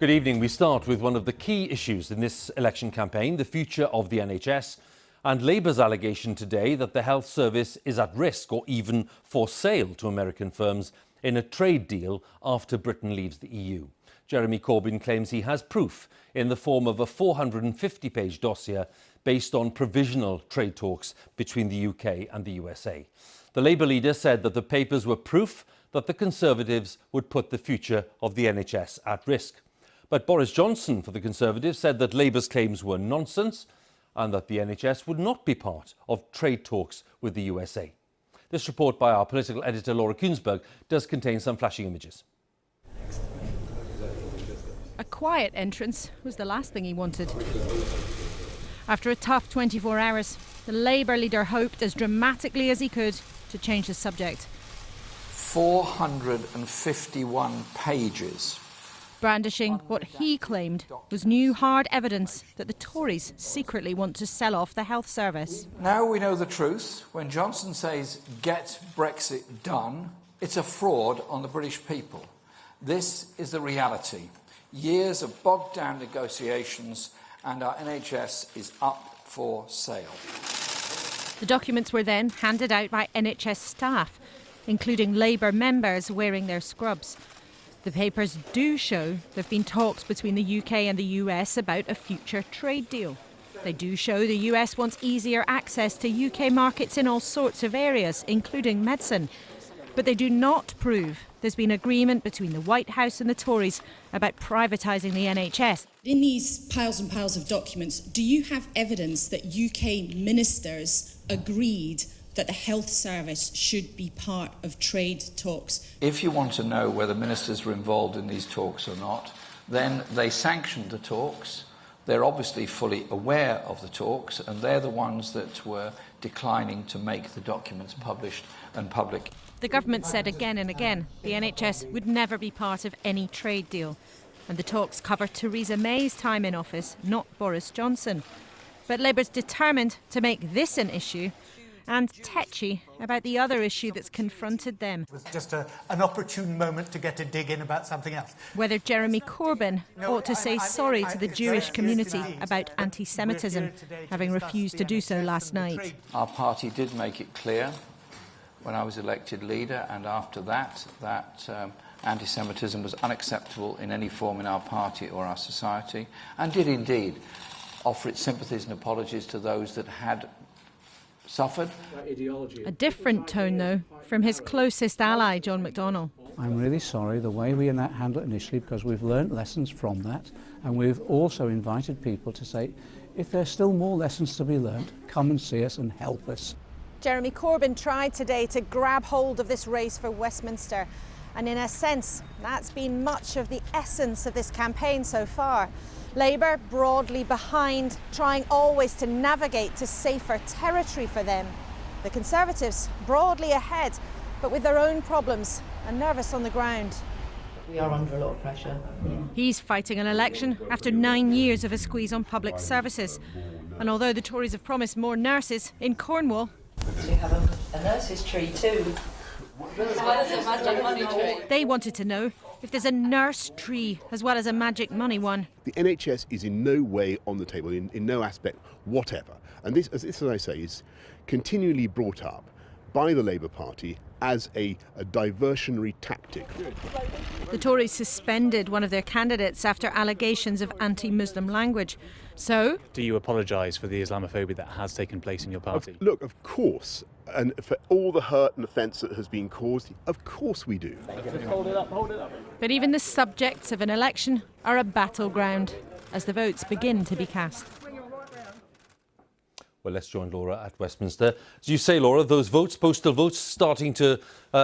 Good evening. We start with one of the key issues in this election campaign, the future of the NHS, and Labour's allegation today that the health service is at risk or even for sale to American firms in a trade deal after Britain leaves the EU. Jeremy Corbyn claims he has proof in the form of a 450-page dossier based on provisional trade talks between the UK and the USA. The Labour leader said that the papers were proof that the Conservatives would put the future of the NHS at risk. But Boris Johnson for the Conservatives said that Labour's claims were nonsense and that the NHS would not be part of trade talks with the USA. This report by our political editor Laura Kuenssberg does contain some flashing images. A quiet entrance was the last thing he wanted. After a tough 24 hours, the Labour leader hoped as dramatically as he could to change the subject. 451 pages. Brandishing what he claimed was new hard evidence that the Tories secretly want to sell off the health service. Now we know the truth. When Johnson says, get Brexit done, it's a fraud on the British people. This is the reality. Years of bogged down negotiations and our NHS is up for sale. The documents were then handed out by NHS staff, including Labour members wearing their scrubs. The papers do show there have been talks between the UK and the US about a future trade deal. They do show the US wants easier access to UK markets in all sorts of areas, including medicine. But they do not prove there's been agreement between the White House and the Tories about privatising the NHS. In these piles and piles of documents, do you have evidence that UK ministers agreed that the health service should be part of trade talks? If you want to know whether ministers were involved in these talks or not, then they sanctioned the talks. They're obviously fully aware of the talks, and they're the ones that were declining to make the documents published and public. The government said again and again the NHS would never be part of any trade deal. And the talks cover Theresa May's time in office, not Boris Johnson. But Labour's determined to make this an issue and tetchy about the other issue that's confronted them. It was just an opportune moment to get a dig in about something else. Whether Jeremy Corbyn ought to say sorry to the Jewish community about anti-Semitism, having refused to do so last night. Our party did make it clear when I was elected leader and after that anti-Semitism was unacceptable in any form in our party or our society, and did indeed offer its sympathies and apologies to those that had suffered. A different tone, though, from his closest ally, John McDonnell. I'm really sorry the way we handled it initially, because we've learnt lessons from that, and we've also invited people to say, if there's still more lessons to be learnt, come and see us and help us. Jeremy Corbyn tried today to grab hold of this race for Westminster, and in a sense, that's been much of the essence of this campaign so far. Labour broadly behind, trying always to navigate to safer territory for them. The Conservatives broadly ahead, but with their own problems and nervous on the ground. We are under a lot of pressure. He's fighting an election after 9 years of a squeeze on public services. And although the Tories have promised more nurses, in Cornwall, We have a nurses' tree too. they wanted to know if there's a nurse tree as well as a magic money one. The NHS is in no way on the table, in no aspect whatever. And this, as I say, is continually brought up by the Labour Party as a diversionary tactic. The Tories suspended one of their candidates after allegations of anti-Muslim language. So, do you apologise for the Islamophobia that has taken place in your party? Look, of course, and for all the hurt and offence that has been caused, of course we do. Hold it up, hold it up. But even the subjects of an election are a battleground as the votes begin to be cast. Well, let's join Laura at Westminster. As you say, Laura, those votes, postal votes, starting to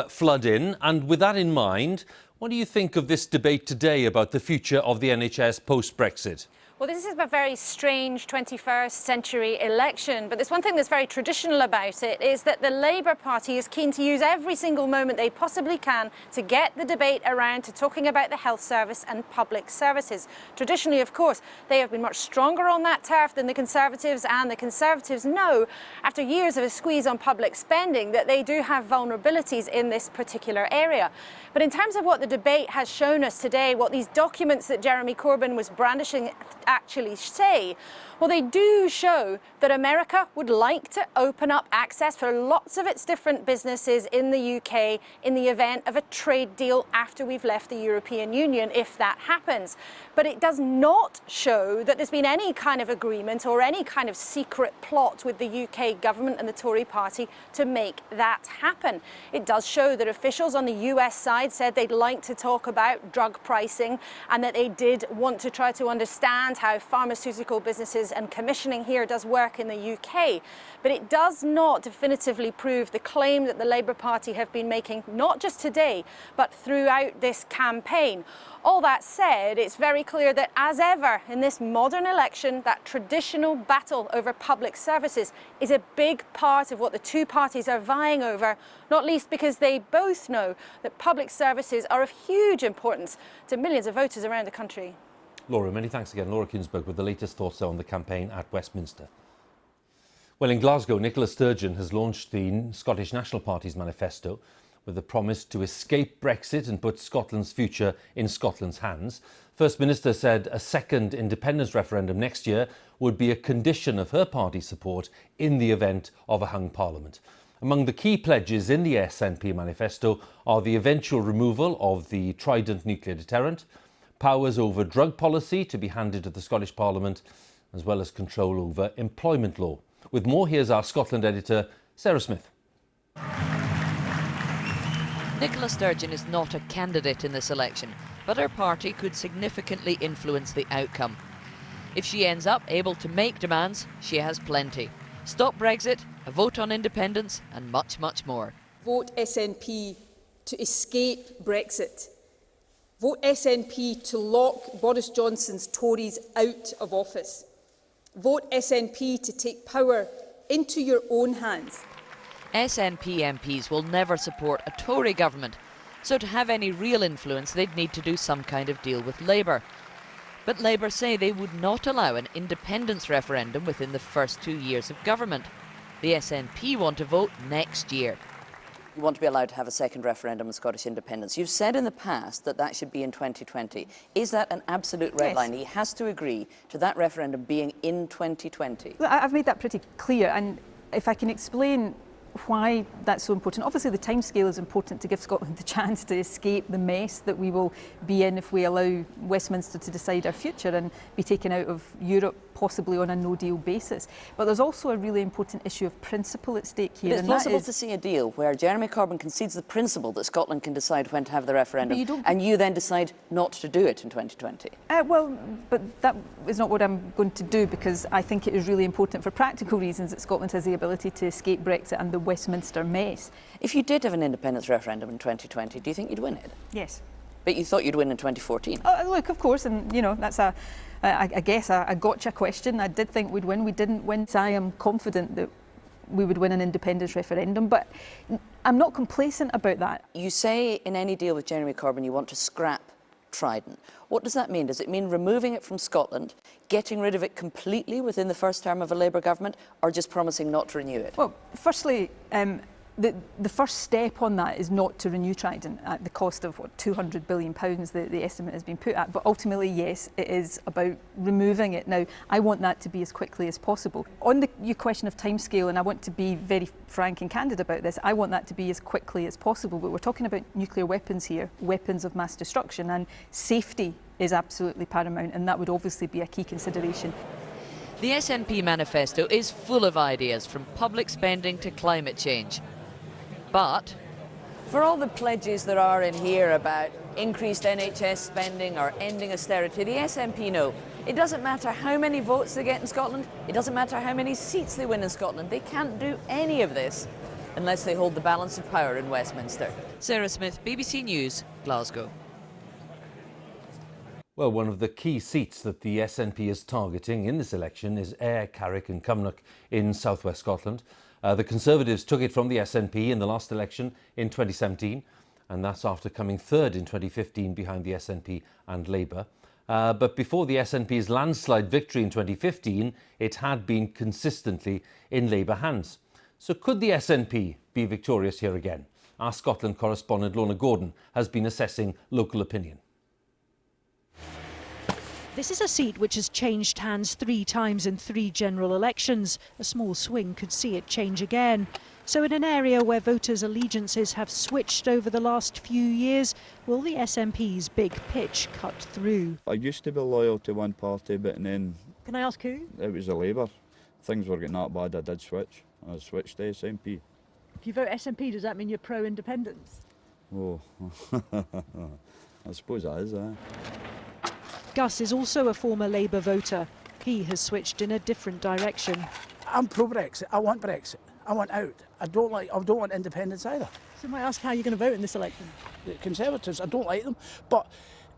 flood in. And with that in mind, what do you think of this debate today about the future of the NHS post-Brexit? Well, this is a very strange 21st century election, but there's one thing that's very traditional about it, is that the Labour Party is keen to use every single moment they possibly can to get the debate around to talking about the health service and public services. Traditionally, of course, they have been much stronger on that turf than the Conservatives, and the Conservatives know, after years of a squeeze on public spending, that they do have vulnerabilities in this particular area. But in terms of what the debate has shown us today, what these documents that Jeremy Corbyn was brandishing actually say, well, they do show that America would like to open up access for lots of its different businesses in the UK in the event of a trade deal after we've left the European Union, if that happens. But it does not show that there's been any kind of agreement or any kind of secret plot with the UK government and the Tory party to make that happen. It does show that officials on the US side said they'd like to talk about drug pricing and that they did want to try to understand how pharmaceutical businesses and commissioning here does work in the UK. But it does not definitively prove the claim that the Labour Party have been making, not just today, but throughout this campaign. All that said, it's very clear that, as ever in this modern election, that traditional battle over public services is a big part of what the two parties are vying over, not least because they both know that public services are of huge importance to millions of voters around the country. Laura, many thanks again. Laura Kuenssberg with the latest thoughts on the campaign at Westminster. Well, in Glasgow, Nicola Sturgeon has launched the Scottish National Party's manifesto with a promise to escape Brexit and put Scotland's future in Scotland's hands. First Minister said a second independence referendum next year would be a condition of her party's support in the event of a hung parliament. Among the key pledges in the SNP manifesto are the eventual removal of the Trident nuclear deterrent, powers over drug policy to be handed to the Scottish Parliament, as well as control over employment law. With more, here's our Scotland editor, Sarah Smith. Nicola Sturgeon is not a candidate in this election, but her party could significantly influence the outcome. If she ends up able to make demands, she has plenty. Stop Brexit, a vote on independence, and much, much more. Vote SNP to escape Brexit. Vote SNP to lock Boris Johnson's Tories out of office. Vote SNP to take power into your own hands. SNP MPs will never support a Tory government, so to have any real influence they'd need to do some kind of deal with Labour. But Labour say they would not allow an independence referendum within the first 2 years of government. The SNP want to vote next year. You want to be allowed to have a second referendum on Scottish independence. You've said in the past that that should be in 2020. Is that an absolute red line? He has to agree to that referendum being in 2020. Look, I've made that pretty clear, and if I can explain why that's so important. Obviously the timescale is important to give Scotland the chance to escape the mess that we will be in if we allow Westminster to decide our future and be taken out of Europe, possibly on a no-deal basis. But there's also a really important issue of principle at stake here. But it's possible to see a deal where Jeremy Corbyn concedes the principle that Scotland can decide when to have the referendum, and you then decide not to do it in 2020. Well, but that is not what I'm going to do, because I think it is really important for practical reasons that Scotland has the ability to escape Brexit and the Westminster mess. If you did have an independence referendum in 2020, do you think you'd win it? Yes. But you thought you'd win in 2014? Look, of course, and you know, that's I guess a gotcha question. I did think we'd win. We didn't win. So I am confident that we would win an independence referendum, but I'm not complacent about that. You say in any deal with Jeremy Corbyn you want to scrap Trident. What does that mean? Does it mean removing it from Scotland, getting rid of it completely within the first term of a Labour government, or just promising not to renew it? Well, firstly, the first step on that is not to renew Trident at the cost of, what, £200 billion the estimate has been put at. But ultimately, yes, it is about removing it. Now, I want that to be as quickly as possible. On your question of timescale, and I want to be very frank and candid about this, I want that to be as quickly as possible. But we're talking about nuclear weapons here, weapons of mass destruction, and safety is absolutely paramount, and that would obviously be a key consideration. The SNP manifesto is full of ideas, from public spending to climate change. But for all the pledges there are in here about increased NHS spending or ending austerity, the SNP know it doesn't matter how many votes they get in Scotland, it doesn't matter how many seats they win in Scotland. They can't do any of this unless they hold the balance of power in Westminster. Sarah Smith, BBC News, Glasgow. Well, one of the key seats that the SNP is targeting in this election is Ayr, Carrick and Cumnock in southwest Scotland. The Conservatives took it from the SNP in the last election in 2017, and that's after coming third in 2015 behind the SNP and Labour. But before the SNP's landslide victory in 2015, it had been consistently in Labour hands. So could the SNP be victorious here again? Our Scotland correspondent Lorna Gordon has been assessing local opinion. This is a seat which has changed hands 3 times in 3 general elections. A small swing could see it change again. So in an area where voters' allegiances have switched over the last few years, will the SNP's big pitch cut through? I used to be loyal to one party, but then... Can I ask who? It was the Labour. Things were getting that bad, I did switch. I switched to SNP. If you vote SNP, does that mean you're pro-independence? Oh, I suppose that is, Gus is also a former Labour voter. He has switched in a different direction. I'm pro-Brexit. I want Brexit. I want out. I don't want independence either. So I might ask how you're going to vote in this election. The Conservatives, I don't like them, but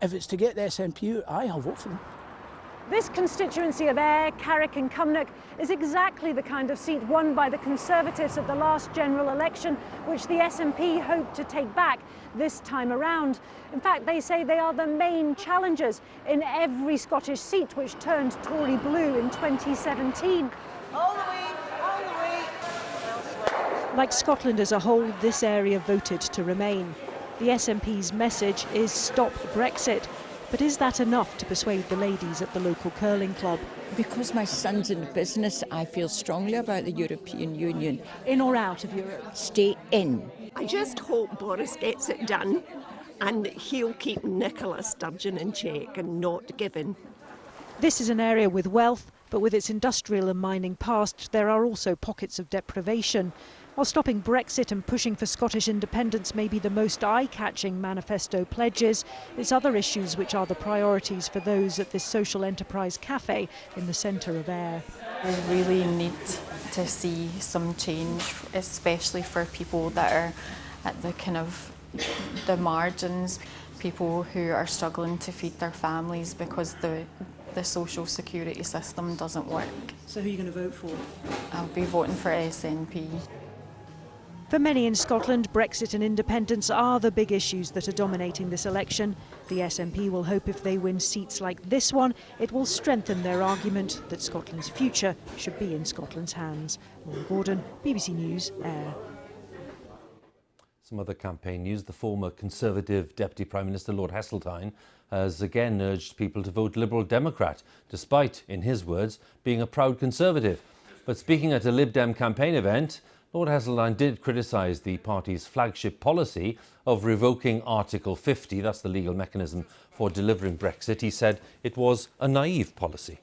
if it's to get the SNP out, I'll vote for them. This constituency of Ayr, Carrick and Cumnock is exactly the kind of seat won by the Conservatives at the last general election, which the SNP hoped to take back this time around. In fact, they say they are the main challengers in every Scottish seat which turned Tory blue in 2017. All the way, all the way. Like Scotland as a whole, this area voted to remain. The SNP's message is stop Brexit. But is that enough to persuade the ladies at the local curling club? Because my son's in business, I feel strongly about the European Union. In or out of Europe? Stay in. I just hope Boris gets it done and he'll keep Nicola Sturgeon in check and not give in. This is an area with wealth, but with its industrial and mining past, there are also pockets of deprivation. While stopping Brexit and pushing for Scottish independence may be the most eye-catching manifesto pledges, it's other issues which are the priorities for those at this social enterprise cafe in the centre of Ayr. We really need to see some change, especially for people that are at the kind of the margins, people who are struggling to feed their families because the social security system doesn't work. So who are you going to vote for? I'll be voting for SNP. For many in Scotland, Brexit and independence are the big issues that are dominating this election. The SNP will hope if they win seats like this one, it will strengthen their argument that Scotland's future should be in Scotland's hands. Laura Gordon, BBC News, Ayr. Some other campaign news. The former Conservative Deputy Prime Minister Lord Heseltine has again urged people to vote Liberal Democrat, despite, in his words, being a proud Conservative. But speaking at a Lib Dem campaign event, Lord Heseltine did criticise the party's flagship policy of revoking Article 50, that's the legal mechanism for delivering Brexit. He said it was a naive policy.